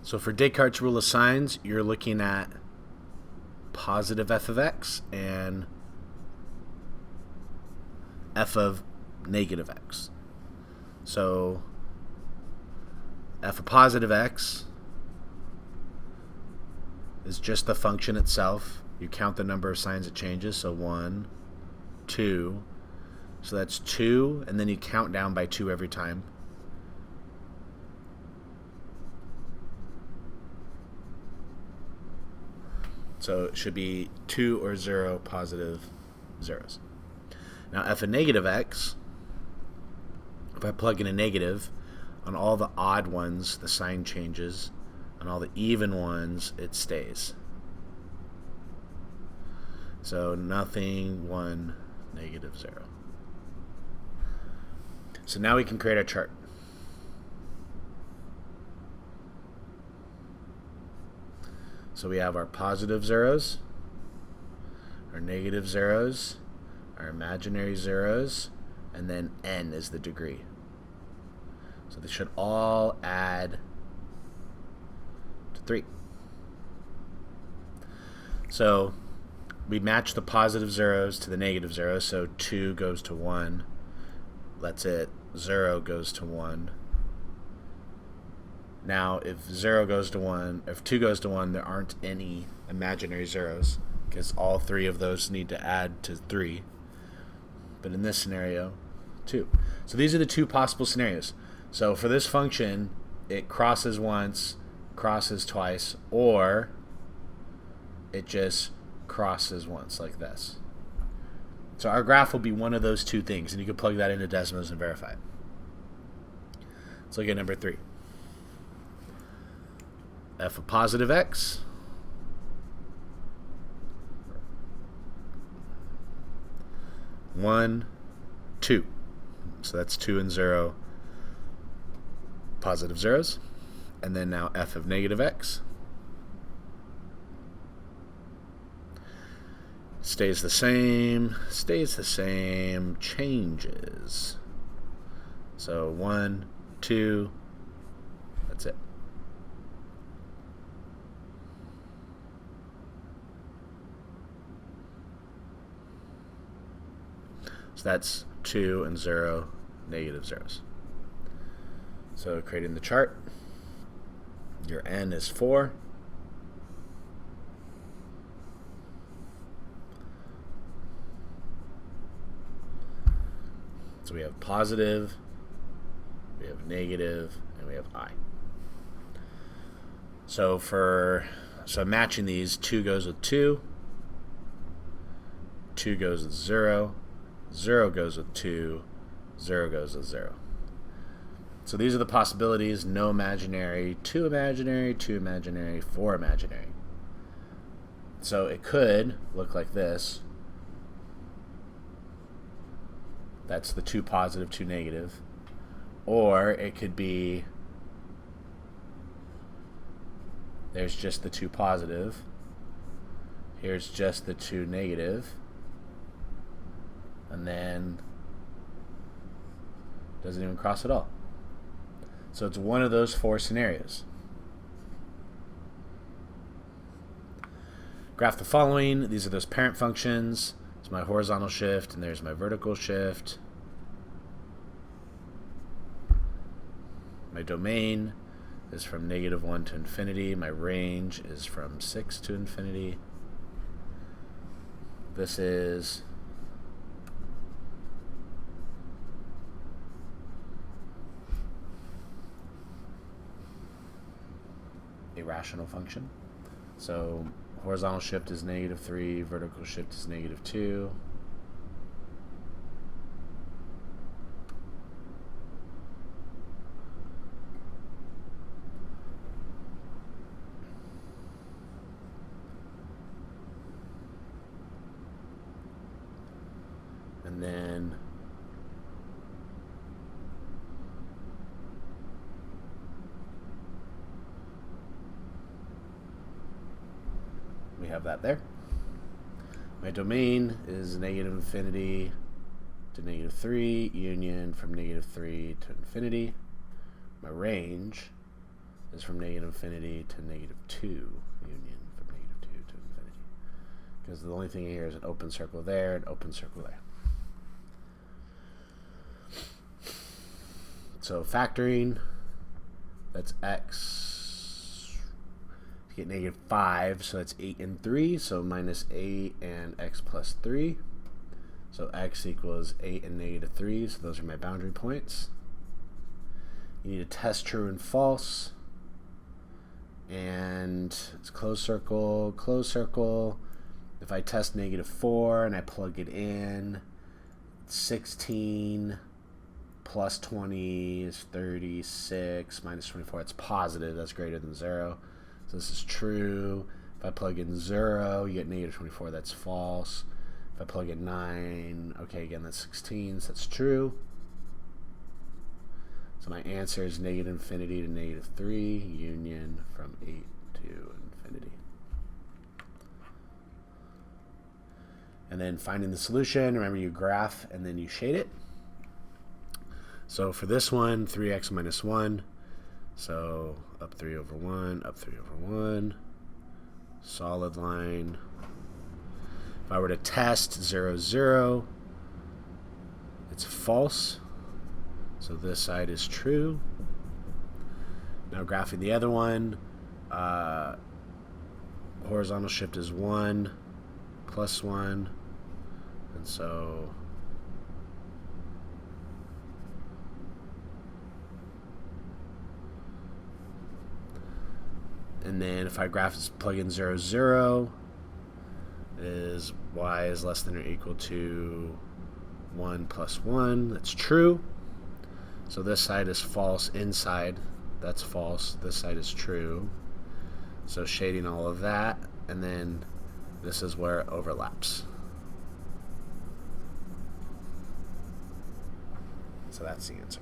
So for Descartes' rule of signs, you're looking at positive f of x and f of negative x. So f of positive x is just the function itself. You count the number of signs it changes, so 1, 2. So that's 2, and then you count down by 2 every time. So it should be 2 or 0 positive zeros. Now f of negative x, if I plug in a negative, on all the odd ones the sign changes, on all the even ones it stays. So nothing, 1, negative 0. So now we can create our chart. So we have our positive zeros, our negative zeros, our imaginary zeros, and then n is the degree. So they should all add to 3. So we match the positive zeros to the negative zeros, so 2 goes to 1. That's it. 0 goes to 1. Now, if 0 goes to 1, if 2 goes to 1, there aren't any imaginary zeros because all 3 of those need to add to 3. But in this scenario, 2. So these are the 2 possible scenarios. So for this function, it crosses once, crosses twice, or it just crosses once like this. So our graph will be one of those 2 things, and you can plug that into Desmos and verify it. Let's look at number 3. F of positive x (1, 2). So that's 2 and 0 positive zeros. And then now f of negative x stays the same, changes. So 1, 2, that's it. So that's 2 and 0, negative zeros. So creating the chart, your n is 4. So we have positive, we have negative, and we have I. So matching these, 2 goes with 2, 2 goes with 0, 0 goes with 2, 0 goes with 0. So these are the possibilities: no imaginary, 2 imaginary, 2 imaginary, 4 imaginary. So it could look like this. That's the 2 positive, 2 negative. Or it could be, there's just the 2 positive, here's just the 2 negative, and then doesn't even cross at all. So it's one of those 4 scenarios. Graph the following. These are those parent functions. It's my horizontal shift, and there's my vertical shift. My domain is from -1 to infinity. My range is from 6 to infinity. This is a rational function. So horizontal shift is -3, vertical shift is -2. And then we have that there. My domain is -infinity to -3, union from -3 to infinity. My range is from negative infinity to negative 2, union from negative 2 to infinity. Because the only thing here is an open circle there, an open circle there. So factoring, that's x, you get negative 5, so that's 8 and 3, so minus 8 and x plus 3. So x equals 8 and negative 3, so those are my boundary points. You need to test true and false. And it's closed circle, closed circle. If I test negative 4 and I plug it in, 16 plus 20 is 36, minus 24, it's positive, that's greater than 0. So this is true. If I plug in 0, you get negative 24, that's false. If I plug in 9, okay, again, that's 16, so that's true. So my answer is negative infinity to negative 3, union from 8 to infinity. And then finding the solution, remember you graph and then you shade it. So for this one, 3x minus 1. So up 3 over 1, up 3 over 1. Solid line. If I were to test 0, 0, it's false. So this side is true. Now graphing the other one, horizontal shift is 1 plus 1. And so and then if I plug in 0, 0, is y is less than or equal to 1 plus 1. That's true. So this side is false inside. That's false. This side is true. So shading all of that, and then this is where it overlaps. So that's the answer.